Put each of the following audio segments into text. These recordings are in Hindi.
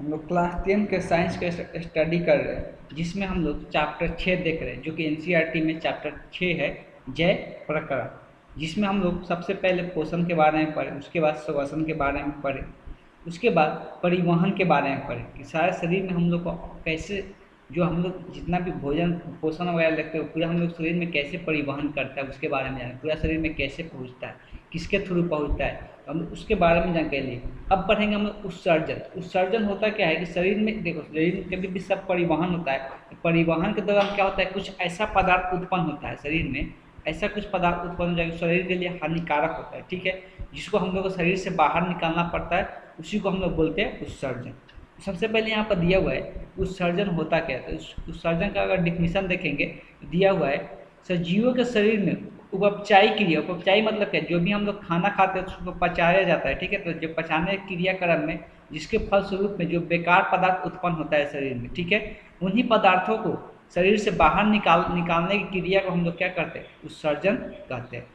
हम लोग क्लास 10 के साइंस के स्टडी कर रहे हैं, जिसमें हम लोग चैप्टर 6 देख रहे हैं, जो कि एनसीईआरटी में चैप्टर 6 है, जय प्रकरण। जिसमें हम लोग सबसे पहले पोषण के बारे में पढ़े, उसके बाद श्वसन के बारे में पढ़े, उसके बाद परिवहन के बारे में पढ़े कि सारे शरीर में हम लोग को कैसे, जो हम लोग जितना भी भोजन पोषण वगैरह लगते हैं पूरा हम लोग शरीर में कैसे परिवहन करता है उसके बारे में जाने, पूरा शरीर में कैसे पहुँचता है, किसके थ्रू पहुँचता है, हम लोग उसके बारे में जानकारी लिए। अब पढ़ेंगे हम लोग उत्सर्जन। उत्सर्जन होता क्या है कि शरीर में देखो, शरीर में कभी भी सब परिवहन होता है, तो परिवहन के दौरान क्या होता है, कुछ ऐसा पदार्थ उत्पन्न होता है शरीर में, ऐसा कुछ पदार्थ उत्पन्न हो जाएगा शरीर के लिए हानिकारक होता है, ठीक है, जिसको हम लोग को शरीर से बाहर निकालना पड़ता है, उसी को हम लोग बोलते हैं उत्सर्जन। सबसे पहले यहाँ पर दिया हुआ है उत्सर्जन होता क्या है, तो उत्सर्जन का अगर डिफिनीशन देखेंगे दिया हुआ है, सजीवों के शरीर में उपचायी क्रिया, उपचायी मतलब क्या, जो भी हम लोग खाना खाते हैं उसको पचाया जाता है, ठीक है, तो जो पचाने क्रियाक्रम में जिसके फलस्वरूप में जो बेकार पदार्थ उत्पन्न होता है शरीर में, ठीक है, उन्हीं पदार्थों को शरीर से बाहर निकालने की क्रिया को हम लोग क्या करते हैं, उत्सर्जन कहते हैं।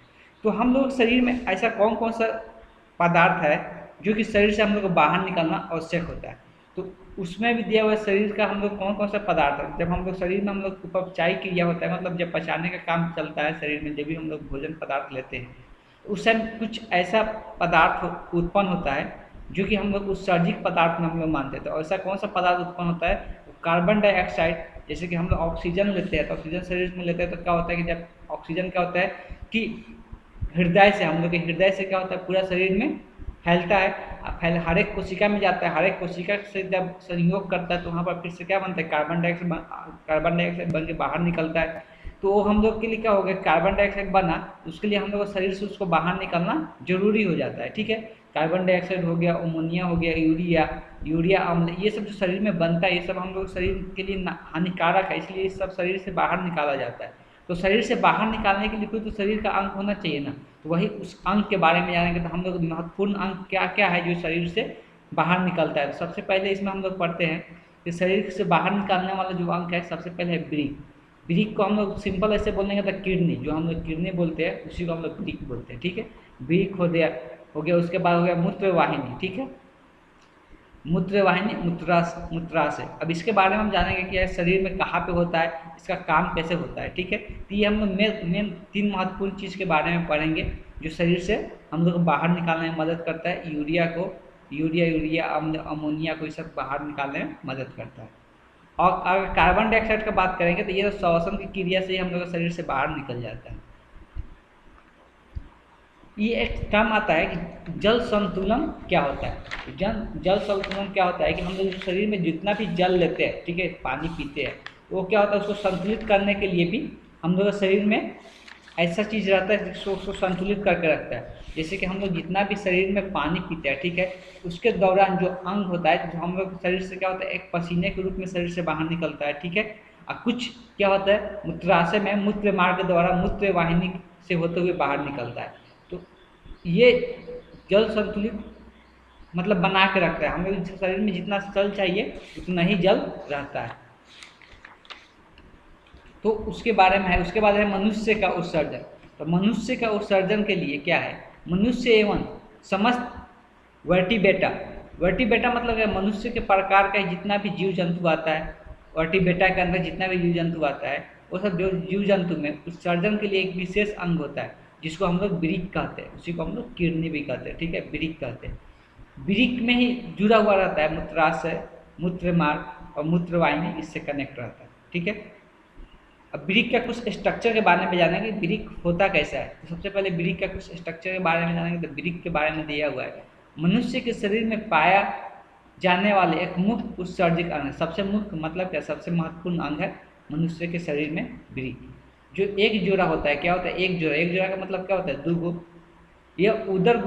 तो हम लोग शरीर में ऐसा कौन कौन सा पदार्थ है जो कि शरीर से हम लोग को बाहर निकालना आवश्यक होता है, तो उसमें भी दिया हुआ है शरीर का हम लोग कौन कौन सा पदार्थ है। जब हम लोग शरीर में हम लोग उपचायी क्रिया होता है, मतलब जब पचाने का काम चलता है शरीर में, जब भी हम लोग भोजन पदार्थ लेते हैं उस टाइम कुछ ऐसा पदार्थ उत्पन्न होता है जो कि हम लोग उत्सर्जित पदार्थ में हम लोग मानते हैं। तो ऐसा कौन सा पदार्थ उत्पन्न होता है, कार्बन डाइऑक्साइड। जैसे कि हम लोग ऑक्सीजन लेते हैं, तो ऑक्सीजन शरीर में लेते हैं तो क्या होता है कि जब ऑक्सीजन क्या होता है कि हृदय से, हम लोग के हृदय से क्या होता है पूरा शरीर में फैलता है, हर एक कोशिका में जाता है, हर एक कोशिका से जब संयोग करता है तो वहाँ पर फिर से क्या बनता है, कार्बन डाइऑक्साइड बन के बाहर निकलता है। तो वो हम लोग के लिए क्या हो गया, कार्बन डाइऑक्साइड बना, उसके लिए हम लोग को शरीर से उसको बाहर निकालना जरूरी हो जाता है, ठीक है। कार्बन डाइऑक्साइड हो गया, अमोनिया हो गया, यूरिया अम्ल, ये सब जो शरीर में बनता है ये सब हम लोग शरीर के लिए हानिकारक है, इसलिए ये सब शरीर से बाहर निकाला जाता है। तो शरीर से बाहर निकालने के लिए कोई तो शरीर का अंग होना चाहिए ना, तो वही उस अंग के बारे में जानेंगे। तो हम लोग महत्वपूर्ण अंग क्या क्या है जो शरीर से बाहर निकलता है। तो सबसे पहले इसमें हम लोग पढ़ते हैं कि शरीर से बाहर निकालने वाला जो अंग है सबसे पहले है ब्रीक। ब्रीक को हम लोग सिंपल ऐसे बोलेंगे तो किडनी, जो हम लोग किडनी बोलते हैं उसी को हम लोग ब्रीक बोलते हैं, ठीक है। ब्रीक हो गया, उसके बाद हो गया मूत्र वाहिनी, ठीक है, मूत्र वाहिनी मूत्राशय। अब इसके बारे में हम जानेंगे कि यह शरीर में कहाँ पे होता है, इसका काम कैसे होता है, ठीक है। तो ये हम लोग मेन 3 महत्वपूर्ण चीज़ के बारे में पढ़ेंगे जो शरीर से हम लोग को बाहर निकालने में मदद करता है। यूरिया अम्ल, अमोनिया को ये सब बाहर निकालने में मदद करता है। और अगर कार्बन डाइऑक्साइड का बात करेंगे तो ये तो श्वसन की क्रिया से ही हम लोग का शरीर से बाहर निकल जाता है। ये एक टर्म आता है कि जल संतुलन क्या होता है। जल संतुलन क्या होता है कि हम लोग शरीर में जितना भी जल लेते हैं, ठीक है, पानी पीते हैं, वो क्या होता है उसको संतुलित करने के लिए भी हम लोग शरीर में ऐसा चीज़ रहता है जिसको उसको संतुलित करके रखता है। जैसे कि हम लोग जितना भी शरीर में पानी पीते हैं, ठीक है, उसके दौरान जो अंग होता है, जो हम लोग शरीर से क्या होता है एक पसीने के रूप में शरीर से बाहर निकलता है, ठीक है, और कुछ क्या होता है मूत्राशय में मूत्र मार्ग द्वारा मूत्र वाहिनी से होते हुए बाहर निकलता है। तो ये जल संतुलित मतलब बना के रखता है, हमें शरीर में जितना जल चाहिए उतना ही जल रहता है। तो उसके बारे में है। उसके बाद है मनुष्य का उत्सर्जन। तो मनुष्य का उत्सर्जन के लिए क्या है, मनुष्य एवं समस्त वर्टिबेटा मतलब है मनुष्य के प्रकार का जितना भी जीव जंतु आता है, वर्टिबेटा के अंदर जितना भी जीव जंतु आता है वो सब जो जीव जंतु में उत्सर्जन के लिए एक विशेष अंग होता है जिसको हम लोग ब्रीक कहते हैं, उसी को हम लोग किडनी भी कहते हैं, ठीक है, ब्रीक कहते हैं। ब्रीक में ही जुड़ा हुआ रहता है मूत्राशय, मूत्र मार्ग और मूत्र वाहिनी, इससे कनेक्ट रहता है, ठीक है। अब ब्रीक का कुछ स्ट्रक्चर के बारे में जानेंगे, ब्रीक होता कैसा है। तो सबसे पहले ब्रीक का कुछ स्ट्रक्चर के बारे में जानेंगे। तो ब्रीक के बारे में दिया हुआ है मनुष्य के शरीर में पाया जाने वाले एक मुख्य उत्सर्जक अंग है। सबसे मुख्य मतलब क्या, सबसे महत्वपूर्ण अंग है मनुष्य के शरीर में ब्रीक। जो एक जोड़ा होता है, क्या होता है एक जोड़ा का मतलब क्या होता है दो। यह उदर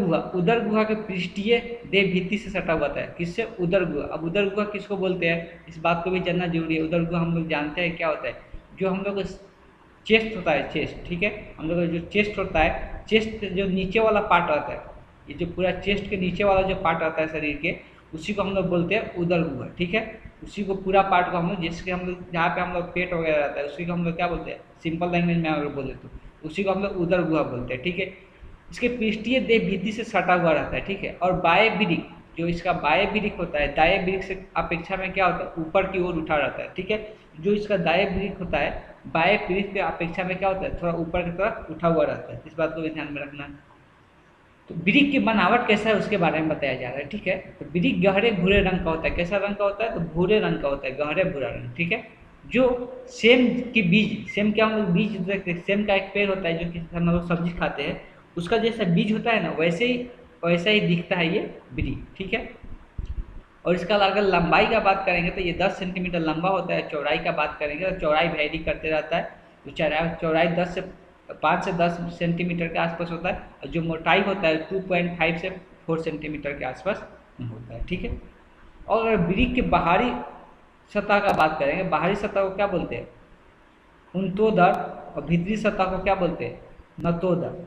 गुहा के पृष्ठीय देह भित्ति से सटा हुआ है। किससे, उदर गुहा। अब उदर गुहा किसको बोलते हैं, इस बात को भी जानना जरूरी है। उदर गुहा हम लोग जानते हैं क्या होता है, जो हम लोग चेस्ट होता है, चेस्ट, ठीक है, हम लोग जो चेस्ट होता है, चेस्ट जो नीचे वाला पार्ट आता है, ये जो पूरा चेस्ट के नीचे वाला जो पार्ट आता है शरीर के, उसी को हम लोग बोलते हैं उदर गुहा, ठीक है। उसी को पूरा पार्ट को हम लोग, जिसके हम लोग जहाँ पे हम लोग पेट वगैरह रहता है, उसी को हम लोग क्या बोलते हैं, सिंपल लैंग्वेज में अगर बोले तो उसी को हम लोग उदर गुहा बोलते हैं, ठीक है। इसके पृष्ठीय देह भित्ति से सटा हुआ रहता है, ठीक है। और बाह्य ब्रीक, जो इसका बाह्य वृक्क होता है दाह्य वृक्क से अपेक्षा में क्या होता है, ऊपर की ओर उठा रहता है। ठीक है, जो इसका दाह्य वृक्क होता है बाह्य वृक्क की अपेक्षा में क्या होता है, थोड़ा ऊपर की तरफ उठा हुआ रहता है। इस बात को भी ध्यान में रखना है। तो वृक्क की बनावट कैसा है उसके बारे में बताया जा रहा है। ठीक है, तो वृक्क गहरे भूरे रंग का होता है। कैसा रंग का होता है, तो भूरे रंग का होता है, गहरे भूरा रंग। ठीक है, जो सेम की बीज, सेम क्या हम लोग बीज देखते हैं, सेम का एक पेड़ होता है जो कि हम लोग सब्जी खाते हैं, उसका जैसा बीज होता है ना वैसा ही दिखता है ये वृक्क। ठीक है, और इसका अगर लंबाई का बात करेंगे तो ये 10 सेंटीमीटर लंबा होता है। चौड़ाई का बात करेंगे तो चौड़ाई वैरी करते रहता है, तो चौड़ाई 5 से 10 सेंटीमीटर के आसपास होता है, और जो मोटाई होता है 2.5 से 4 सेंटीमीटर के आसपास होता है। ठीक है, और अगर वृक्क के बाहरी सतह का बात करेंगे, बाहरी सतह को क्या बोलते हैं, उन्तोदर, और भीतरी सतह को क्या बोलते हैं, नतोदर।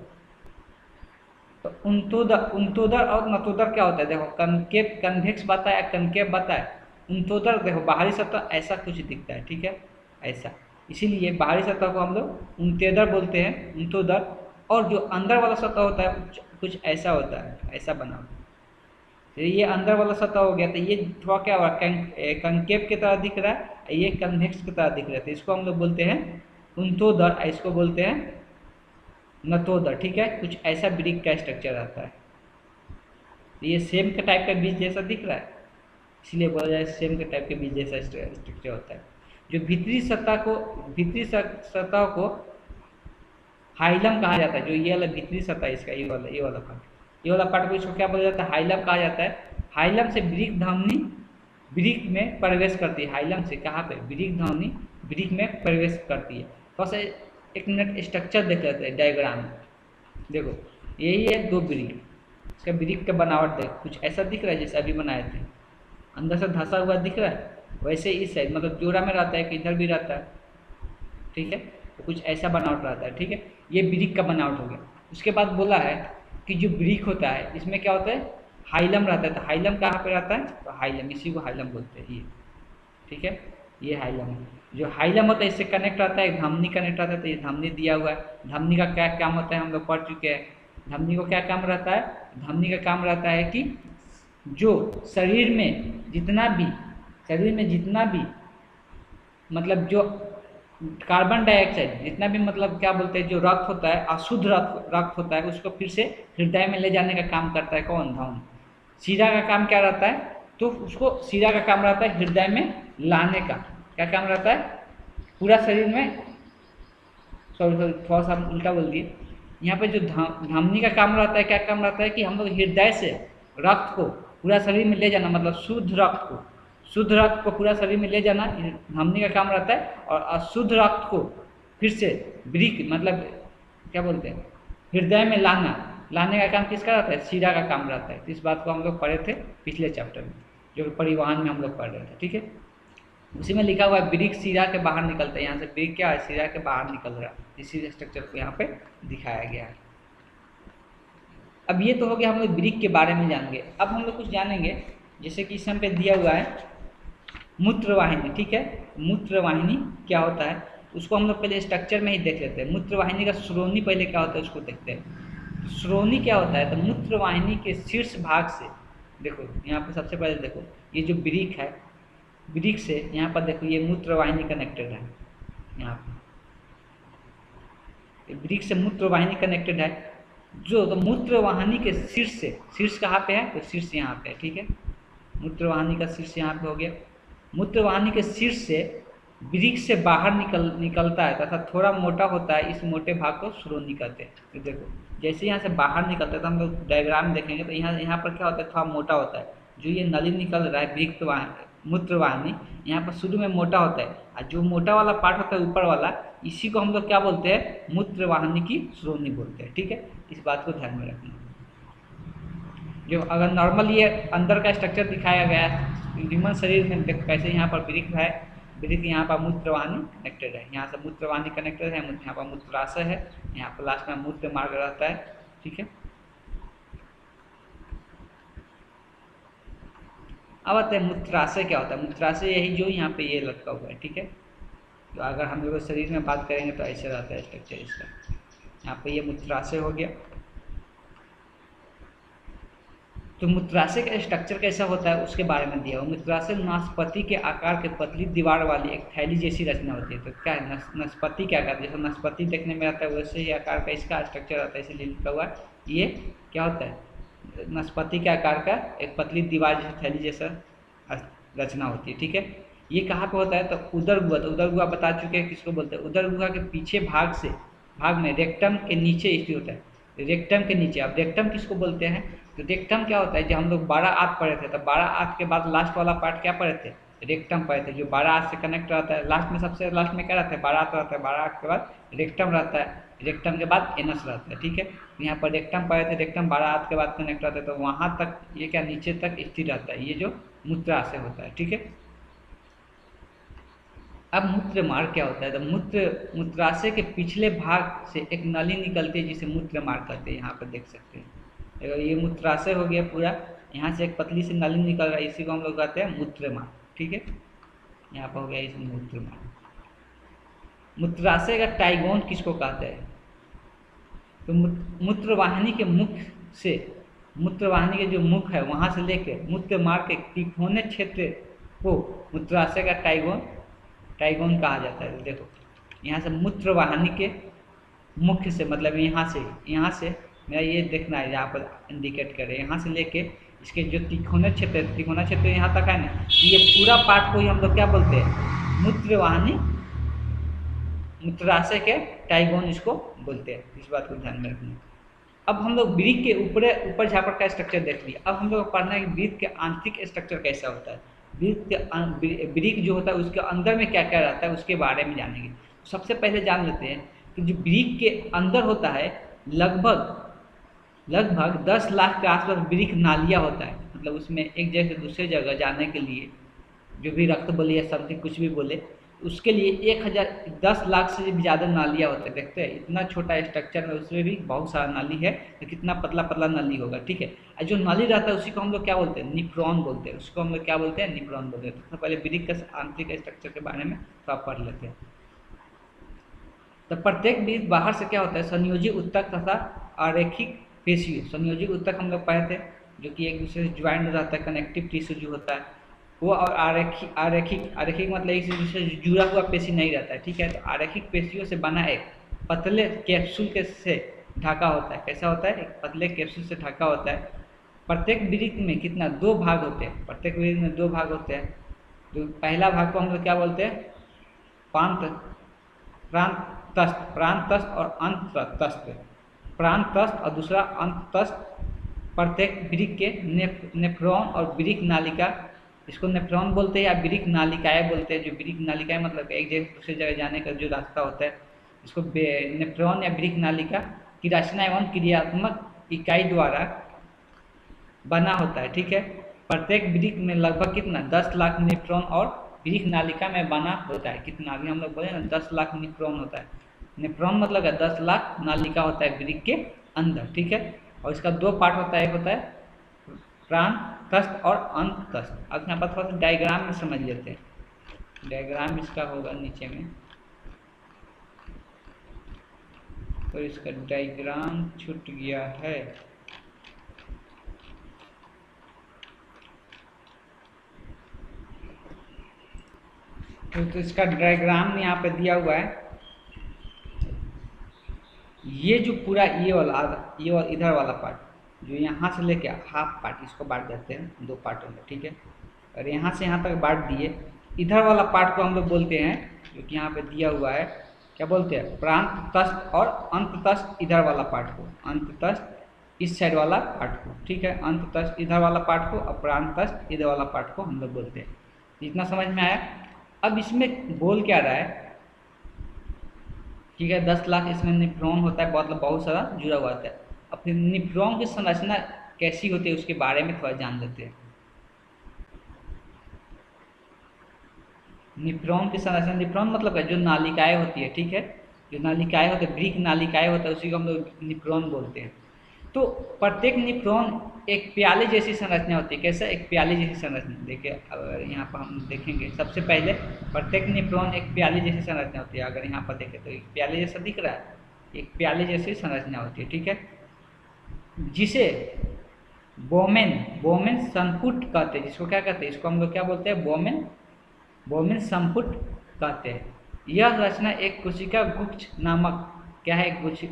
तो उन्तोदर और नतोदर क्या होता है, देखो कनकेव कन्वेक्स बताया या कनकेव बताया। उन्तोदर देखो बाहरी सतह ऐसा कुछ दिखता है। ठीक है, ऐसा, इसीलिए बाहरी सतह को हम लोग उन्तेदर बोलते हैं, उन्तोदर। और जो अंदर वाला सतह होता है कुछ ऐसा होता है, ऐसा बना होता है। तो ये अंदर वाला सतह हो गया, तो ये थोड़ा क्या हुआ, कंकेव की तरह दिख रहा है, ये कन्वेक्स की तरह दिख रहा है, तो इसको हम लोग बोलते हैं उन्तोदर, इसको बोलते हैं नतोदर। ठीक है, कुछ ऐसा वृक्क का स्ट्रक्चर आता है। ये सेम के टाइप का बीज जैसा दिख रहा है, इसलिए बोला जाए सेम के टाइप के बीज जैसा स्ट्रक्चर होता है। जो भीतरी सतह को हाइलम कहा जाता है। जो ये वाला भीतरी सतह इसका ये वाला पार्ट को इसको क्या बोला जाता है, हाइलम कहा जाता है। हाइलम से वृक्क धमनी वृक्क में प्रवेश करती है। हाइलम से कहाँ पे, वृक्क धमनी वृक्क में प्रवेश करती है। बस एक मिनट स्ट्रक्चर देख लेते हैं डायग्राम में। देखो यही है 2 वृक्क, इसका वृक्क का बनावट देख, कुछ ऐसा दिख रहा है जैसे अभी बनाए थे, अंदर से धंसा हुआ दिख रहा है। वैसे इस साइड मतलब जोड़ा में रहता है कि इधर भी रहता है। ठीक है, तो कुछ ऐसा बनावट रहता है। ठीक है, ये वृक्क का बनावट हो गया। उसके बाद बोला है कि जो वृक्क होता है इसमें क्या होता है, हाइलम रहता है। तो हाइलम कहाँ पे रहता है, तो हाइलम, इसी को हाइलम बोलते हैं ये। ठीक है, ये हाइलम है। जो हाइलम होता है इससे कनेक्ट रहता है, धमनी कनेक्ट रहता है, तो ये धमनी दिया हुआ है। धमनी का क्या काम होता है हम लोग पढ़ चुके हैं। धमनी को क्या काम रहता है, धमनी का काम रहता है कि जो शरीर में जितना भी मतलब जो कार्बन डाइऑक्साइड जितना भी मतलब क्या बोलते हैं, जो रक्त होता है, अशुद्ध रक्त होता है, उसको फिर से हृदय में ले जाने का काम करता है कौन, धमनी। शिरा का काम क्या रहता है, तो उसको शिरा का काम रहता है हृदय में लाने का। क्या काम रहता है, पूरा शरीर में, सॉरी थोड़ा सा उल्टा बोल दिए। यहाँ पे जो धमनी का काम रहता है, क्या काम रहता है कि हम लोग हृदय से रक्त को पूरा शरीर में ले जाना, मतलब शुद्ध रक्त को पूरा शरीर में ले जाना धमनी का काम रहता है। और अशुद्ध रक्त को फिर से वृक्क मतलब क्या बोलते हैं, हृदय में लाने का काम किसका रहता है, शिरा का काम रहता है। तो इस बात को हम लोग पढ़े थे पिछले चैप्टर में, जो परिवहन में हम लोग पढ़ रहे थे। ठीक है, उसी में लिखा हुआ है वृक्क शिरा के बाहर निकलता है। यहाँ से वृक्क क्या है, शिरा के बाहर निकल रहा है, इसी स्ट्रक्चर को यहाँ पे दिखाया गया है। अब ये तो हो गया हम लोग वृक्क के बारे में जानेंगे। अब हम लोग कुछ जानेंगे, जैसे कि इसमें पे दिया हुआ है मूत्रवाहिनी। ठीक है, मूत्रवाहिनी क्या होता है उसको हम लोग पहले स्ट्रक्चर में ही देख लेते हैं। मूत्रवाहिनी का श्रोणी पहले क्या होता है उसको देखते हैं। श्रोणी क्या होता है, तो मूत्रवाहिनी के शीर्ष भाग से, देखो यहाँ पर सबसे पहले देखो ये जो वृक्क है, वृक्क से यहाँ पर देखो ये मूत्रवाहिनी कनेक्टेड है। यहाँ पर वृक्क से मूत्रवाहिनी कनेक्टेड है। जो तो मूत्रवाहिनी के शीर्ष कहाँ पे है, तो शीर्ष यहाँ पे है। ठीक है, मूत्रवाहिनी का शीर्ष यहाँ पे हो गया। मूत्रवाहिनी के शीर्ष से वृक्क से बाहर निकलता है तथा थोड़ा मोटा होता है, इस मोटे भाग को श्रोणी कहते हैं। तो देखो जैसे यहाँ से बाहर निकलता है, तो हम लोग डायग्राम देखेंगे तो यहाँ पर क्या होता है, थोड़ा मोटा होता है। जो ये नली निकल रहा है वृक्क मूत्रवाहिनी, यहाँ पर शुरू में मोटा होता है, और जो मोटा वाला पार्ट होता है ऊपर वाला, इसी को हम लोग क्या बोलते हैं, मूत्रवाहिनी की श्रोणी बोलते हैं। ठीक है, इस बात को ध्यान में रखना। जो अगर नॉर्मल ये अंदर का स्ट्रक्चर दिखाया गया है ह्यूमन शरीर में, देखो कैसे यहाँ पर वृक्क है, वृक्क यहाँ पर मूत्रवाहिनी कनेक्टेड है, यहाँ से मूत्रवाहिनी कनेक्टेड है, यहाँ पर मूत्राशय है, यहाँ पर लास्ट में मूत्र मार्ग रहता है। ठीक है, अब आते हैं मूत्राशय क्या होता है। मूत्राशय यही जो यहाँ पे ये लटका हुआ है। ठीक है, तो अगर हम लोग शरीर में बात करेंगे तो ऐसे रहता है स्ट्रक्चर इसका। यहाँ पे ये मूत्राशय हो गया। तो मूत्राशय का स्ट्रक्चर कैसा होता है उसके बारे में दिया हुआ। मूत्राशय नाशपाती के आकार के पतली दीवार वाली एक थैली जैसी रचना होती है। तो क्या है, नाशपाती क्या आकार, जैसे नाशपाती देखने में आता है वैसे ही आकार का इसका स्ट्रक्चर आता है, इसलिए लिखा हुआ है। ये क्या होता है, नाशपाती के आकार का एक पतली दीवार जैसी थैली जैसा रचना होती है। ठीक है, ये कहाँ पे होता है, तो उदर गुहा। तो उदर गुहा बता चुके हैं किसको बोलते हैं। उदर गुहा के पीछे भाग में रेक्टम के नीचे स्थित होता है। रेक्टम के नीचे, अब रेक्टम किसको बोलते हैं, तो रेक्टम क्या होता है, जब हम लोग 12 आंत पढ़े थे तो 12 आंत के बाद लास्ट वाला पार्ट क्या पढ़े थे, रेक्टम पढ़े थे, जो 12 आंत से कनेक्ट रहता है। लास्ट में सबसे लास्ट में क्या रहता है, 12 आंत रहता है, 12 आंत के बाद रेक्टम रहता है, रेक्टम के बाद एनस रहता है। ठीक है, यहाँ पर रेक्टम पढ़े थे, रेक्टम 12 आंत के बाद कनेक्ट रहता है, तो वहाँ तक ये क्या नीचे तक स्थिर रहता है, ये जो मूत्राशय होता है। ठीक है, अब मूत्र मार्ग क्या होता है, तो मूत्राशय के पिछले भाग से एक नली निकलती है जिसे मूत्र मार्ग कहते हैं। यहाँ पर देख सकते हैं, अगर ये मूत्राशय हो गया पूरा, यहाँ से एक पतली सी नली निकल रहा है, इसी को हम लोग कहते हैं मूत्र मार्ग। ठीक है, यहाँ पर हो गया इस मूत्र मार्ग। मूत्राशय का टाइगोन किसको कहते हैं, तो मूत्रवाहिनी के मुख से, मूत्रवाहिनी के जो मुख है वहाँ से लेकर मूत्र मार्ग के तिकोने क्षेत्र को मूत्राशय का टाइगोन कहा जाता है। देखो यहाँ से मूत्रवाहिनी के मुख्य से, मतलब यहाँ से मेरा ये देखना है, यहाँ पर इंडिकेट करें, यहाँ से लेके इसके जो तिकोना क्षेत्र यहाँ तक है ना, ये पूरा पार्ट को ही हम लोग क्या बोलते हैं, मूत्रवाहिनी, मूत्राशय के टाइगोन इसको बोलते हैं। इस बात को ध्यान में रखना। अब हम लोग वृक्क के ऊपर झापड़ का स्ट्रक्चर देख लिया। अब हम लोग पढ़ना है कि वृक्क के आंतरिक स्ट्रक्चर कैसा होता है। वृक्क जो होता है उसके अंदर में क्या क्या रहता है उसके बारे में जानेंगे। सबसे पहले जान लेते हैं कि जो वृक्क के अंदर होता है लगभग 10 लाख के आसपास वृक्क नालियाँ होता है। मतलब उसमें एक जगह से दूसरे जगह जाने के लिए जो भी रक्त बोले या समथिंग कुछ भी बोले, उसके लिए 10 लाख से भी ज़्यादा नालियाँ होते हैं। देखते हैं इतना छोटा स्ट्रक्चर में उसमें भी बहुत सारा नाली है, तो कितना पतला पतला नाली होगा। ठीक है, और जो नाली रहता है उसी को हम लोग क्या बोलते हैं, निफ्रॉन बोलते हैं। उसको हम लोग क्या बोलते हैं, निफ्रॉन बोलते हैं। तो पहले वृक्क का आंतरिक स्ट्रक्चर के बारे में थोड़ा पढ़ लेते हैं। तो प्रत्येक वृक्क बाहर से क्या होता है, संयोजी ऊतक तथा आरेखिक पेशियों। संयोजी ऊतक हम लोग पढ़े थे, जो कि एक दूसरे से ज्वाइंट रहता है, कनेक्टिव टिश्यू जो होता है वो, और आरेखिक मतलब एक दूसरे से जुड़ा हुआ पेशी नहीं रहता है। ठीक है, तो आरेखिक पेशियों से बना एक पतले कैप्सूल के से ढका होता है। कैसा होता है, एक पतले कैप्सूल से ढका होता है। प्रत्येक वृक्क में कितना, 2 भाग होते हैं। प्रत्येक वृक्क में 2 भाग होते हैं। तो पहला भाग को हम लोग क्या बोलते हैं, प्राणतस्त और अंततस्त। प्राणतस्त और दूसरा अंततस्त। प्रत्येक वृक्क के नेफ्रॉन और वृक्क नालिका, इसको नेफ्रॉन बोलते हैं या वृक्क नालिकाएं बोलते हैं। जो वृक्क नालिकाएं मतलब एक जगह दूसरी जगह जाने का जो रास्ता होता है, इसको नेफ्रॉन या वृक्क नालिका की रचना एवं क्रियात्मक इकाई द्वारा बना होता है। ठीक है, प्रत्येक वृक्क में लगभग कितना, 10 लाख नेफ्रॉन और वृक्क नालिका में बना होता है। कितना, अभी हम लोग बोले ना 10 लाख नेफ्रॉन होता है। नेफ्रॉन मतलब 10 लाख नालिका होता है वृक्क के अंदर। ठीक है, और इसका 2 पार्ट होता है, एक होता है प्राणतस्त और अंततस्त। अब यहाँ पर थोड़ा सा डायग्राम में समझ लेते हैं। डायग्राम इसका होगा नीचे में, तो इसका डायग्राम छूट गया है। तो इसका डायग्राम यहाँ पे दिया हुआ है। ये जो पूरा ये वाला इधर वाला पार्ट, जो यहाँ से लेके हाफ पार्ट, इसको बांट देते हैं 2 पार्टों में। ठीक है, और यहाँ से यहाँ तक बांट दिए। इधर वाला पार्ट को हम लोग बोलते हैं, जो कि यहाँ पे दिया हुआ है, क्या बोलते हैं, प्राणतस्त और अंततस्त। इधर वाला पार्ट को अंततस्त, इस साइड वाला पार्ट को। ठीक है, अंततस्त इधर वाला पार्ट को और प्राणतस्त इधर वाला पार्ट को हम लोग बोलते हैं। इतना समझ में आया। अब इसमें बोल क्या रहा है, ठीक है, 10 लाख इसमें नेफ्रॉन होता है, मतलब बहुत सारा जुड़ा हुआ होता है। अब फिर नेफ्रॉन की संरचना कैसी होती है उसके बारे में थोड़ा जान लेते हैं। नेफ्रॉन की संरचना, नेफ्रॉन मतलब है जो नालिकाएं होती है। ठीक है, जो नालिकाएं होती है, वृक्क नालिकाएं होता है, उसी को हम लोग नेफ्रॉन बोलते हैं। तो प्रत्येक नेफ्रॉन एक प्याले जैसी संरचना होती है। कैसा, एक प्याले जैसी संरचना। देखिए अगर यहाँ पर हम देखेंगे, सबसे पहले प्रत्येक नेफ्रॉन एक प्याले जैसी संरचना होती है। अगर यहाँ पर देखें तो एक प्याले जैसा दिख रहा है, एक प्याले जैसी संरचना होती है। ठीक है, जिसे बोमेन, बोमेन संपुट कहते हैं, जिसको क्या कहते हैं, इसको हम लोग क्या बोलते हैं, बोमेन, बोमेन संपुट कहते हैं। यह रचना एक कोशिका गुच्छ नामक, क्या है, गुच्छ,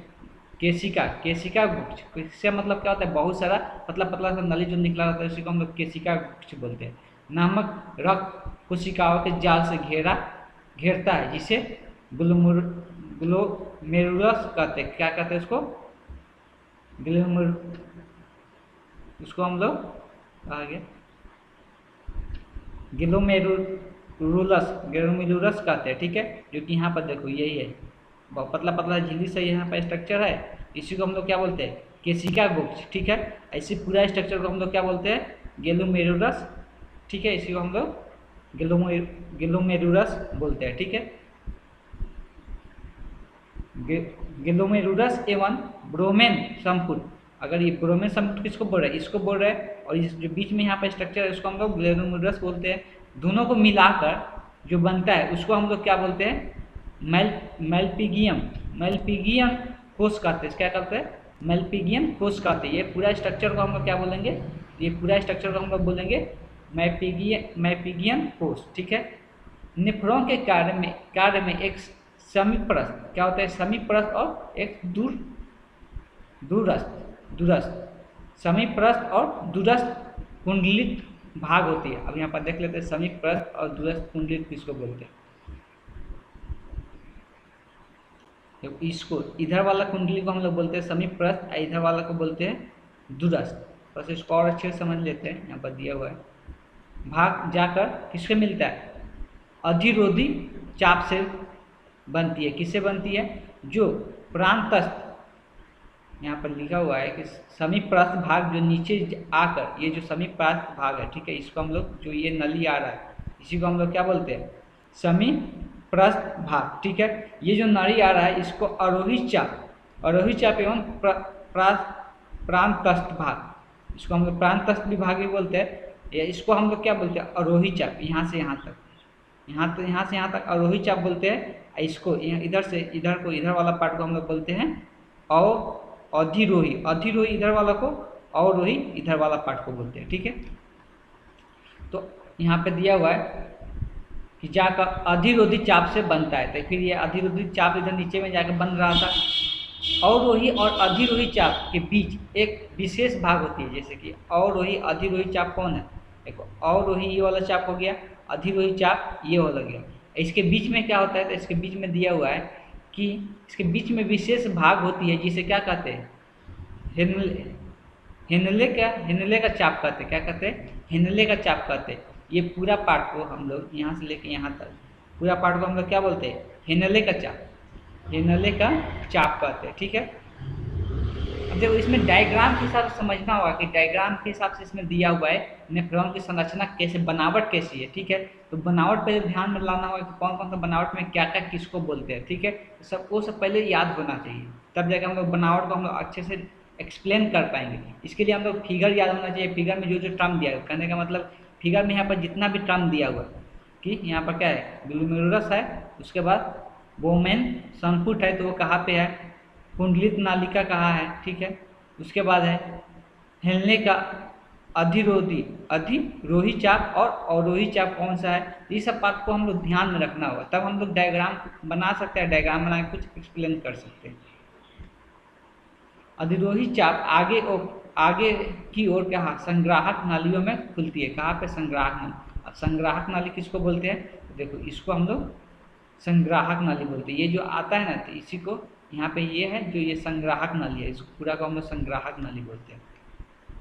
केशिका, केशिका गुच्छ, इससे मतलब क्या होता है, बहुत सारा पतला पतला सा नली जो निकला होता है उसी को हम लोग केशिका गुच्छ बोलते हैं, नामक रक्त कोशिकाओं के जाल से घेरता है, जिसे ग्लोमेरुलस कहते हैं। क्या कहते हैं उसको, ग्लोमेर, उसको हम लोग आगे ग्लोमेरुलस कहते हैं, ठीक है। जो कि यहाँ पर देखो यही है, बहुत पतला पतला झिल्ली से यहाँ पर स्ट्रक्चर है, इसी को हम लोग क्या बोलते हैं, केशिका गुच्छ, ठीक है। ऐसे पूरा स्ट्रक्चर को हम लोग क्या बोलते हैं, ग्लोमेरुलस, ठीक है। इसी को हम लोग ग्लोमेरुलस बोलते हैं, ठीक है। ग्लोमेरुलस एवं ब्रोमेन संपुट, अगर ये ब्रोमेन संपुट किसको बोल रहा है, इसको बोल रहा है, और इस जो बीच में यहाँ पर स्ट्रक्चर है उसको हम लोग ग्लोमेरुलस बोलते हैं। दोनों को मिलाकर जो बनता है उसको हम लोग क्या बोलते हैं, मेलपिगियम, मेलपिगियम कोश कहते हैं, क्या कहते हैं, मेलपिगियम कोश कहते हैं। ये पूरा स्ट्रक्चर को हम लोग क्या बोलेंगे, ये पूरा स्ट्रक्चर को हम लोग बोलेंगे मैपिगियम कोश, ठीक है। नेफ्रॉन के कार्य में एक समीपरस्थ, क्या होता है, समीपरस्थ और एक दूरस्थ, समीपरस्थ और दूरस्थ कुंडलित भाग होती है। अब यहाँ पर देख लेते हैं समीपरस्थ और दूरस्थ कुंडलित किसको बोलते हैं। इसको इधर वाला कुंडली को हम लोग बोलते हैं समीपरस्थ, और इधर वाला को बोलते हैं दूरस्थ। बस इसको और अच्छे से समझ लेते हैं, यहाँ पर दिया हुआ है। भाग जाकर किससे मिलता है, अधिरोधी चाप से बनती है। किससे बनती है, जो प्रांतस्थ, यहाँ पर लिखा हुआ है कि समीपस्थ भाग जो नीचे आकर, ये जो समीपस्थ भाग है, ठीक है, इसको हम लोग, जो ये नली आ रहा है इसी को हम लोग क्या बोलते हैं, समीपस्थ भाग, ठीक है। ये जो नाड़ी आ रहा है इसको आरोही चाप एवं प्रांतस्थ भाग, इसको हम लोग प्रांतस्थ विभाग भी बोलते हैं, या इसको हम लोग क्या बोलते हैं, आरोही चाप, यहाँ से यहाँ तक, यहाँ से यहाँ तक आरोही चाप बोलते हैं। इसको इधर से इधर को, इधर वाला पार्ट को हम लोग बोलते हैं और अधिरोही, अधिरोही इधर वाला को, अवरोही इधर वाला पार्ट को बोलते हैं, ठीक है। तो यहाँ पे दिया हुआ है कि जाकर अधिरोधी चाप से बनता है, तो फिर ये अधिरोधी चाप इधर नीचे में जाकर बन रहा था। अवरोही और अधिरोही चाप के बीच एक विशेष भाग होती है, जैसे कि अवरोही अधिरोही चाप कौन है, देखो अवरोही ये वाला चाप हो गया, अधिरोही चाप ये वाला गया। इसके बीच में क्या होता है, तो इसके बीच में दिया हुआ है कि इसके बीच में विशेष भाग होती है जिसे क्या कहते हैं, हिनले का चाप कहते हैं। क्या कहते हैं, हिनले का चाप कहते हैं। ये पूरा पार्ट को हम लोग यहाँ से लेके यहाँ तक पूरा पार्ट को हम लोग क्या बोलते हैं, हिनले का चाप, हिनले का चाप कहते हैं, ठीक है। अब देखो इसमें डायग्राम के हिसाब से समझना होगा कि डायग्राम के हिसाब से इसमें दिया हुआ है नेफ्रॉन की संरचना कैसे, बनावट कैसी है, ठीक है। तो बनावट पहले ध्यान में लाना होगा कि कौन कौन सा बनावट में क्या क्या किसको बोलते हैं, ठीक है। वो सब पहले याद होना चाहिए, तब जाकर हम लोग बनावट को हम लोग अच्छे से एक्सप्लेन कर पाएंगे। इसके लिए हम लोग फिगर याद होना चाहिए, फिगर में जो जो टर्म दिया है, कहने का मतलब फिगर में यहाँ पर जितना भी टर्म दिया हुआ कि यहाँ पर क्या है, ग्लोमेरुलस है, उसके बाद बोमेन संपुट है, तो वो कहाँ पे है, कुंडलित नालिका कहाँ है, ठीक है। उसके बाद है हिलने का अधिरोही चाप और अवरोही चाप कौन सा है, ये सब बात को हम लोग ध्यान में रखना होगा, तब हम लोग डायग्राम बना सकते हैं, डायग्राम बना के कुछ एक्सप्लेन कर सकते हैं। अधिरोही चाप आगे की ओर क्या संग्राहक नालियों में खुलती है। कहाँ पे, संग्राहक नाली। अब संग्राहक नाली किसको बोलते हैं, देखो इसको हम लोग संग्राहक नाली बोलते हैं। ये जो आता है ना, तो इसी को यहाँ पे ये है जो ये संग्राहक नाली है, इसको पूरा को हम लोग संग्राहक नाली बोलते हैं,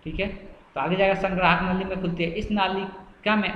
ठीक है। तो आगे जाकर संग्राहक नाली में खुलती है। इस नालिका में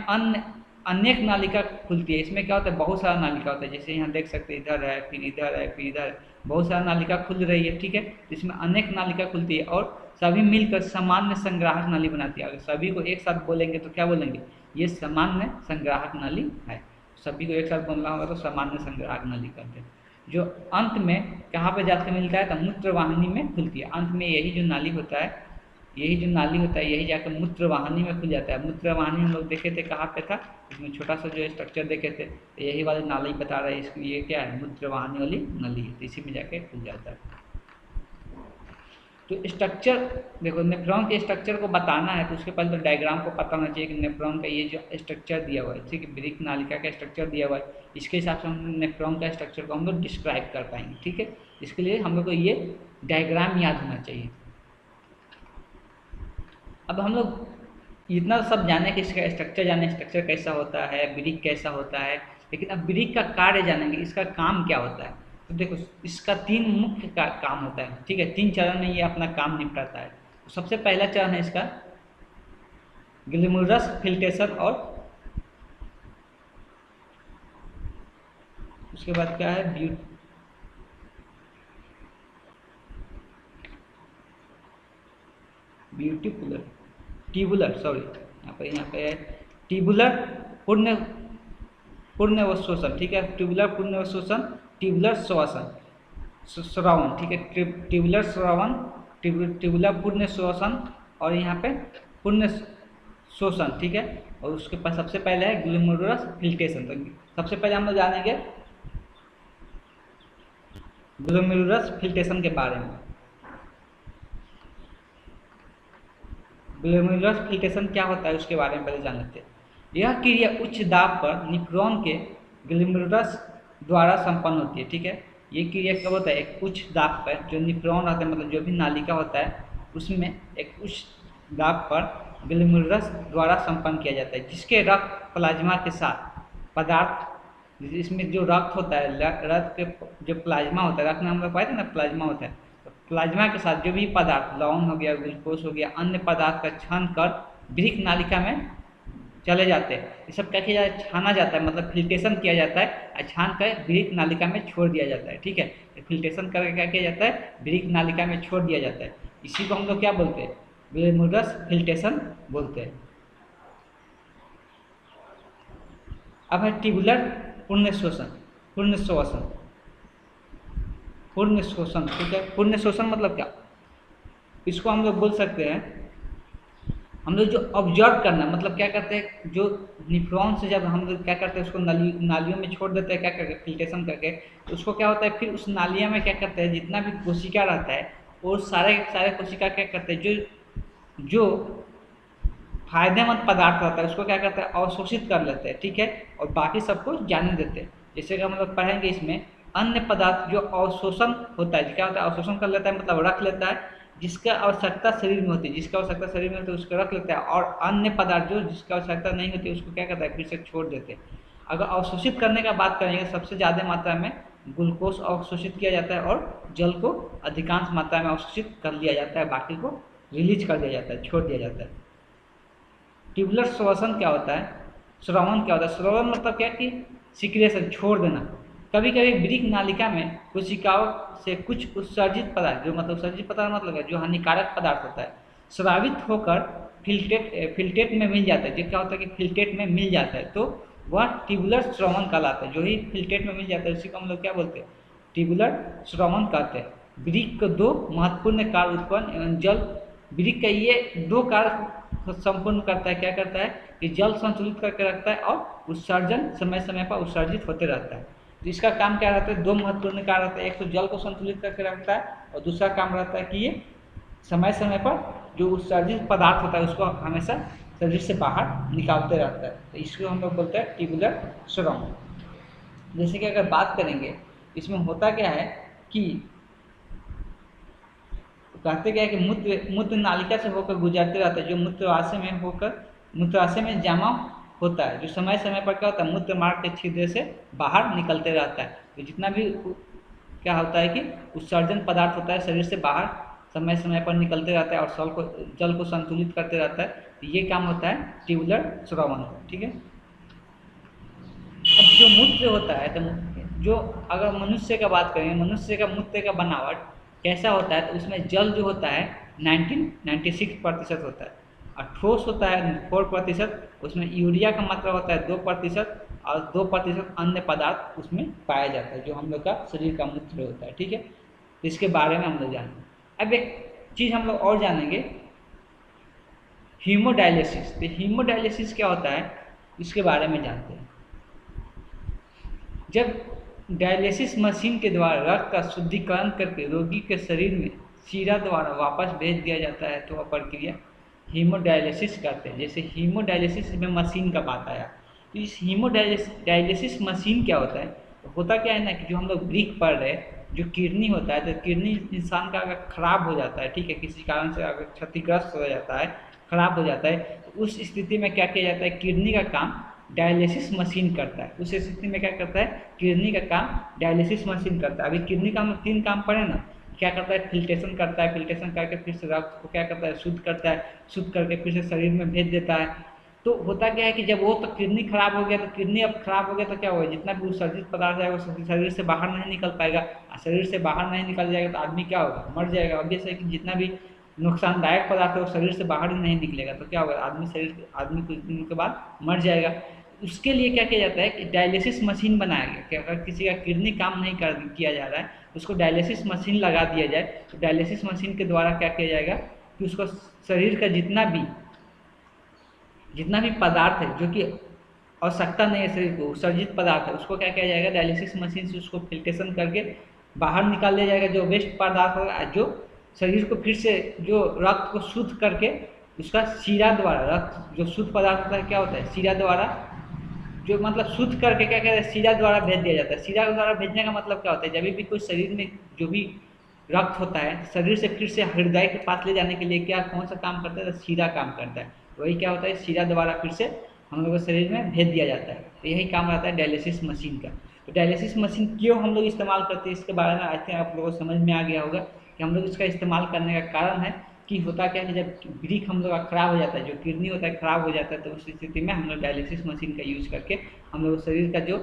अनेक नालिका खुलती है। इसमें क्या होता है, बहुत सारा नालिका होता है, जैसे यहाँ देख सकते हैं, इधर है, फिर इधर है, फिर इधर, बहुत सारा नालिका खुल रही है, ठीक है। इसमें अनेक नालिका खुलती है और सभी मिलकर सामान्य संग्राहक नाली बनाती है। अगर सभी को एक साथ बोलेंगे तो क्या बोलेंगे, ये सामान्य संग्राहक नाली है। सभी को एक साथ बोलना होगा तो सामान्य संग्राहक नाली करते हैं। जो अंत में कहाँ पे जाकर मिलता है, तो मूत्रवाहिनी में खुलती है। अंत में यही जो नाली होता है, यही जाकर मूत्रवाहिनी में खुल जाता है। मूत्रवाहिनी हम लोग देखे थे कहाँ पे था, इसमें छोटा सा जो स्ट्रक्चर देखे थे, तो यही वाली नाली बता रहा है इसको, ये क्या है, मूत्रवाहिनी वाली नाली है, तो इसी में जाके खुल जाता है। तो स्ट्रक्चर देखो, नेफ्रॉन के स्ट्रक्चर को बताना है तो उसके पहले तो डायग्राम को पता होना चाहिए कि नेफ्रॉन का ये जो स्ट्रक्चर दिया हुआ है, ठीक है, वृक्क नालिका का स्ट्रक्चर दिया हुआ है, इसके हिसाब से हम नेफ्रॉन का स्ट्रक्चर को हम लोग डिस्क्राइब कर पाएंगे, ठीक है। इसके लिए हम लोग को ये डायग्राम याद होना चाहिए। अब हम लोग इतना सब जाने कि इसका स्ट्रक्चर जाने, स्ट्रक्चर कैसा होता है, वृक्क कैसा होता है, लेकिन अब वृक्क का कार्य जानेंगे, इसका काम क्या होता है। तो देखो, इसका 3 मुख्य काम होता है, ठीक है, 3 चरण में ये अपना काम निपटाता है। तो सबसे पहला चरण है इसका ग्लोमेरुलस फिल्ट्रेशन, और उसके बाद क्या है ब्यूटीपुलर ट्यूबुलर, सॉरी यहाँ पे है ट्यूबुलर पूर्ण पूर्णवशोषण, ठीक है, ट्यूबुलर पूर्णवशोषण, ट्यूबुलर श्रवण, ठीक है, ट्यूबुलर श्रवण, ट्यूबुलर पूर्ण शोषण, और यहाँ पे पूर्ण शोषण, ठीक है। और उसके पास सबसे पहले है ग्लोमेरुलस फिल्ट्रेशन। तो सबसे पहले हम लोग जानेंगे ग्लोमेरुलस फिल्ट्रेशन के बारे में। ग्लोमेरुलस फिल्ट्रेशन क्या होता है उसके बारे में पहले जान लेते हैं। यह क्रिया उच्च दाब पर निफ्रॉन के ग्लोमेरुलस द्वारा संपन्न होती है, ठीक है। ये क्रिया कब होता है, एक उच्च दाब पर जो निफ्रॉन रहता है, मतलब जो भी नालिका होता है उसमें एक उच्च दाब पर ग्लोमेरुलस द्वारा संपन्न किया जाता है, जिसके रक्त प्लाज्मा के साथ पदार्थ, इसमें जो रक्त होता है, रक्त के जो प्लाज्मा होता है, रक्त में हम लोग पाते हैं ना प्लाज्मा होता है, तो प्लाज्मा के साथ जो भी पदार्थ, लवण हो गया, ग्लूकोज हो गया, अन्य पदार्थ का छान कर वृक्क नालिका में चले जाते हैं। ये सब क्या किया जाता है, छाना जाता है, मतलब फिल्ट्रेशन किया जाता है और छान कर वृक्क नालिका में छोड़ दिया जाता है, ठीक है। फिल्ट्रेशन करके क्या किया जाता है, वृक्क नालिका में छोड़ दिया जाता है। इसी को हम लोग क्या बोलते हैं, ग्लोमेरुलस फिल्ट्रेशन बोलते हैं। अब है ट्यूबुलर पूर्ण शोषण, पूर्ण शोषण, पूर्ण शोषण, ठीक है। पूर्ण शोषण मतलब क्या, इसको हम लोग बोल सकते हैं, हम लोग जो ऑब्जर्व करना, मतलब क्या करते हैं, जो निफ्रॉन से जब हम लोग क्या करते हैं उसको नालियों में छोड़ देते हैं, क्या करके फिल्ट्रेशन करके, तो उसको क्या होता है, फिर उस नालिया में क्या करते हैं, जितना भी कोशिका रहता है वो सारे कोशिका क्या करते हैं, जो फायदेमंद पदार्थ रहता है उसको क्या करते हैं, अवशोषित कर लेते हैं, ठीक है, और बाकी सबको जाने देते हैं। जैसे कि हम लोग पढ़ेंगे इसमें, अन्य पदार्थ जो अवशोषण होता है, क्या होता है, अवशोषण कर लेता है, मतलब रख लेता है, जिसका आवश्यकता शरीर में होती है, जिसका आवश्यकता शरीर में होती है उसको रख लेता है, और अन्य पदार्थ जो जिसका आवश्यकता नहीं होती उसको क्या करता है, फिर से छोड़ देते हैं। अगर अवशोषित करने का बात करेंगे, सबसे ज़्यादा मात्रा में ग्लूकोज अवशोषित किया जाता है और जल को अधिकांश मात्रा में अवशोषित कर लिया जाता है, बाकी को रिलीज कर दिया जाता है, छोड़ दिया जाता है। ट्यूबुलर श्वसन क्या होता है, श्रवण क्या होता है, श्रवण मतलब क्या कि सिक्रेशन, छोड़ देना। कभी कभी वृक्क नालिका में कोशिकाओं से कुछ उत्सर्जित पदार्थ, जो मतलब उत्सर्जित पदार्थ मतलब है जो हानिकारक पदार्थ होता है, स्रावित होकर फिल्ट्रेट में मिल जाता है। जो क्या होता है कि फिल्ट्रेट में मिल जाता है, तो वह ट्यूबुलर श्रवण कहलाता है। जो ही फिल्ट्रेट में मिल जाता है उसी को हम लोग क्या बोलते हैं, ट्यूबुलर श्रवण कहते हैं। वृक्क को 2 महत्वपूर्ण कार्य उत्पन्न एवं जल, वृक्क का ये 2 कार्य संपूर्ण करता है। क्या करता है कि जल संतुलित करके रखता है और उत्सर्जन समय समय पर उत्सर्जित होते रहता है। तो इसका काम क्या रहता है, 2 महत्वपूर्ण कार्य रहता है, एक तो जल को संतुलित करके रखता है और दूसरा काम रहता है कि ये समय समय पर जो उत्सर्जित पदार्थ होता है उसको हमेशा शरीर से बाहर निकालते रहता है। तो इसको हम लोग बोलते हैं ट्यूबुलर श्रवण। जैसे कि अगर बात करेंगे इसमें होता क्या है कि कहते क्या है कि मूत्र नालिका से होकर गुजरते रहता है, जो मूत्राशय में होकर मूत्राशय में जमा होता है, जो समय समय पर क्या होता है, मूत्र मार्ग के छिद्र से बाहर निकलते रहता है। तो जितना भी क्या होता है कि उत्सर्जन पदार्थ होता है शरीर से बाहर समय समय पर निकलते रहता है और जल को संतुलित करते रहता है। तो ये काम होता है ट्यूबुलर श्रवण, ठीक है। अब जो मूत्र होता है, तो जो अगर मनुष्य का बात करें, मनुष्य का मूत्र का बनावट कैसा होता है, तो उसमें जल जो होता है 96% होता है, और ठोस होता है 4%, उसमें यूरिया का मात्रा होता है 2% और 2% अन्य पदार्थ उसमें पाया जाता है, जो हम लोग का शरीर का मूत्र होता है, ठीक है। तो इसके बारे में हम लोग जानेंगे। अब एक चीज़ हम लोग और जानेंगे, हीमोडायलिसिस। तो हीमोडायलिसिस क्या होता है इसके बारे में जानते हैं। जब डायलिसिस मशीन के द्वारा रक्त का शुद्धिकरण करके रोगी के शरीर में शीरा द्वारा वापस भेज दिया जाता है, तो वह प्रक्रिया हीमोडायलिसिस करते हैं। जैसे हीमोडायलिसिस में मशीन का बात आया, तो इस हीमोडायलिसिस मशीन क्या होता है, तो होता क्या है ना कि जो हम लोग ब्रीक पढ़ रहे हैं, जो किडनी होता है, तो किडनी इंसान का अगर खराब हो जाता है, ठीक है, किसी कारण से अगर क्षतिग्रस्त हो जाता है, खराब हो जाता है, तो उस स्थिति में क्या किया जाता है, किडनी का काम डायलिसिस मशीन करता है। उस स्थिति में क्या करता है, किडनी का काम डायलिसिस मशीन करता है। अभी किडनी का हम 3 काम पढ़े ना, क्या करता है, फिल्ट्रेशन करता है, फिल्ट्रेशन करके फिर से रक्त को क्या करता है, शुद्ध करता है, शुद्ध करके फिर से शरीर में भेज देता है। तो होता क्या है कि जब वो तो किडनी खराब हो गया, तो किडनी अब खराब हो गया तो क्या होगा, जितना भी उत्सर्जित पदार्थ है वो शरीर से बाहर नहीं निकल पाएगा। शरीर से बाहर नहीं निकल जाएगा तो आदमी क्या होगा, मर जाएगा। ऑब्वियस है कि जितना भी नुकसानदायक पदार्थ है वो शरीर से बाहर ही नहीं निकलेगा, तो क्या होगा, आदमी कुछ दिनों के बाद मर जाएगा। उसके लिए क्या किया जाता है कि डायलिसिस मशीन बनाया गया कि अगर किसी का किडनी काम नहीं किया जा रहा है, उसको डायलिसिस मशीन लगा दिया जाए। तो डायलिसिस मशीन के द्वारा क्या किया जाएगा कि उसको शरीर का जितना भी पदार्थ है जो कि आवश्यकता नहीं है शरीर को, उत्सर्जित पदार्थ है, उसको क्या किया जाएगा, डायलिसिस मशीन से उसको फिल्ट्रेशन करके बाहर निकाल दिया जाएगा। जो वेस्ट पदार्थ होगा, जो शरीर को फिर से जो रक्त को शुद्ध करके उसका शीरा द्वारा, रक्त जो शुद्ध पदार्थ होता है क्या होता है, शीरा द्वारा जो मतलब शुद्ध करके क्या कहते हैं, शीरा द्वारा भेज दिया जाता है। शीरा द्वारा भेजने का मतलब क्या होता है, जब भी कोई शरीर में जो भी रक्त होता है, शरीर से फिर से हृदय के पास ले जाने के लिए क्या कौन सा काम करता है, तो शीरा काम करता है। वही क्या होता है, शीरा द्वारा फिर से हम लोग के शरीर में भेज दिया जाता है। तो यही काम रहता है डायलिसिस मशीन का। तो डायलिसिस मशीन क्यों हम लोग इस्तेमाल करते हैं, इसके बारे में आई थिंक आप लोगों को समझ में आ गया होगा कि हम लोग इसका इस्तेमाल करने का कारण है कि होता क्या है, जब ब्रीक हम लोग का खराब हो जाता है, जो किडनी होता है खराब हो जाता है, तो उस स्थिति में हम लोग डायलिसिस मशीन का यूज करके हम लोग शरीर का जो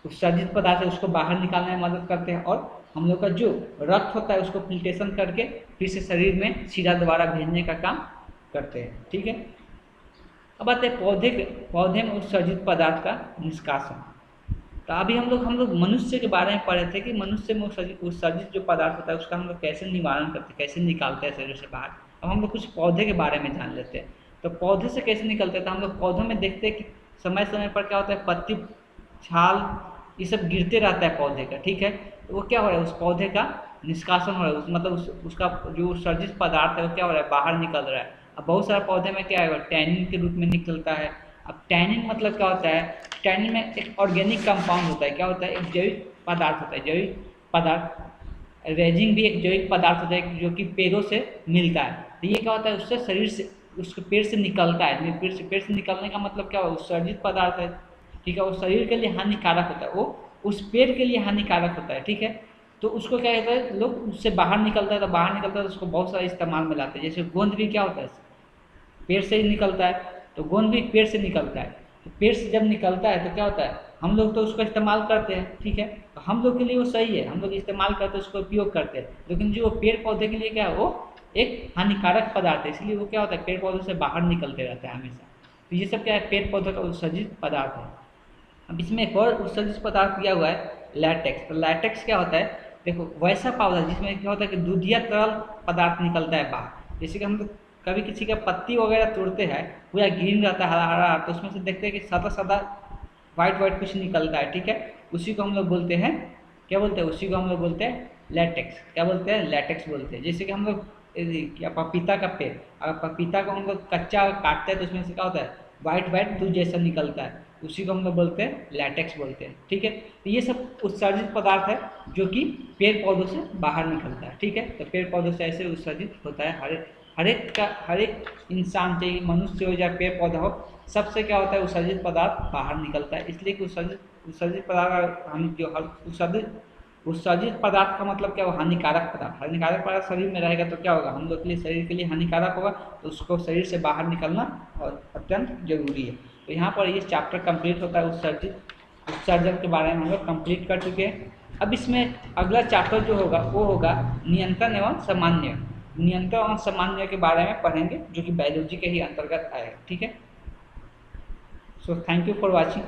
उत्सर्जित पदार्थ है उसको बाहर निकालने में मदद करते हैं, और हम लोग का जो रक्त होता है उसको फिल्ट्रेशन करके फिर से शरीर में शीरा द्वारा भेजने का काम करते हैं। ठीक है, अब आते हैं पौधे में उत्सर्जित पदार्थ का निष्कासन। तो अभी हम लोग मनुष्य के बारे में पढ़े थे कि मनुष्य में उत्सर्जित जो पदार्थ होता है उसका हम लोग कैसे निवारण करते हैं, कैसे निकालते हैं शरीर से बाहर। अब हम लोग कुछ पौधे के बारे में जान लेते हैं। तो पौधे से कैसे निकलते हैं, तो हम लोग पौधों में देखते हैं कि समय समय पर क्या होता है, पत्ती, छाल, ये सब गिरते रहता है पौधे का। ठीक है, तो वो क्या हो रहा है, उस पौधे का निष्कासन हो रहा है, मतलब उसका जो उत्सर्जित पदार्थ है वो क्या हो रहा है, बाहर निकल रहा है। अब बहुत सारे पौधे में क्या है, टैनिन के रूप में निकलता है। अब टैनिन मतलब क्या होता है, टैनिन में एक ऑर्गेनिक कंपाउंड होता है, क्या होता है, एक जैविक पदार्थ होता है। जैविक पदार्थ, रेजिन भी एक जैविक पदार्थ होता है जो कि पेड़ों से मिलता है। तो ये क्या होता है, उससे शरीर से, उसके पेड़ से निकलता है। पेड़ से निकलने का मतलब क्या हो, उत्सर्जित पदार्थ है। ठीक है, वो शरीर के लिए हानिकारक होता है, वो उस पेड़ के लिए हानिकारक होता है। ठीक है, तो उसको क्या कहते हैं, लोग उससे बाहर निकलता है, तो बाहर निकलता है तो उसको बहुत सारा इस्तेमाल में लाते हैं। जैसे गोंद भी क्या होता है, पेड़ से ही निकलता है, तो गोंद भी पेड़ से निकलता है। तो पेड़ से जब निकलता है तो क्या होता है, हम लोग तो उसको इस्तेमाल करते हैं। ठीक है, तो हम लोग के लिए वो सही है, हम लोग इस्तेमाल करते हैं, उसको उपयोग करते हैं। लेकिन जो पेड़ पौधे के लिए क्या है, वो एक हानिकारक पदार्थ है, इसलिए वो क्या होता है, पेड़ पौधों से बाहर निकलते रहता है हमेशा। तो ये सब क्या है, पेड़ पौधों का उत्सर्जित पदार्थ है। अब इसमें एक और उत्सर्जित पदार्थ दिया हुआ है, लैटेक्स। तो लैटेक्स क्या होता है, देखो वैसा पाउडर जिसमें क्या होता है कि दूधिया तरल पदार्थ निकलता है बाहर। जैसे कि हम लोग कभी किसी का पत्ती वगैरह तोड़ते हैं, पूरा ग्रीन रहता है, हरा हरा, तो उसमें से देखते हैं कि सादा सादा वाइट वाइट कुछ निकलता है। ठीक है, उसी को हम लोग बोलते हैं, क्या बोलते हैं, उसी को हम लोग बोलते हैं लैटेक्स। क्या बोलते हैं, लैटेक्स बोलते हैं। जैसे कि हम लोग क्या, पपीता का पेड़, अगर पपीता को हम लोग कच्चा काटते हैं तो उसमें से क्या होता है, वाइट वाइट दूध जैसा निकलता है, उसी को हम लोग बोलते हैं लैटेक्स बोलते हैं। ठीक है, तो ये सब उत्सर्जित पदार्थ है जो कि पेड़ पौधों से बाहर निकलता है। ठीक है, तो पेड़ पौधों से ऐसे उत्सर्जित होता है। हर एक इंसान, चाहे मनुष्य हो या पेड़ पौधा हो, सबसे क्या होता है, उत्सर्जित पदार्थ बाहर निकलता है। इसलिए कि उत्सर्जित पदार्थ, हम जो उत्सर्जित पदार्थ का मतलब क्या हो, हानिकारक पदार्थ शरीर में रहेगा तो क्या होगा, हम लोग के लिए, शरीर के लिए हानिकारक होगा, तो उसको शरीर से बाहर निकलना और अत्यंत जरूरी है। तो यहाँ पर ये चैप्टर कंप्लीट होता है, उत्सर्जन के बारे में हम लोग कंप्लीट कर चुके हैं। अब इसमें अगला चैप्टर जो होगा वो होगा नियंत्रण एवं सामान्य। नियंत्रण और सामान्य के बारे में पढ़ेंगे, जो कि बायोलॉजी के ही अंतर्गत आएगा। ठीक है, so thank you for watching.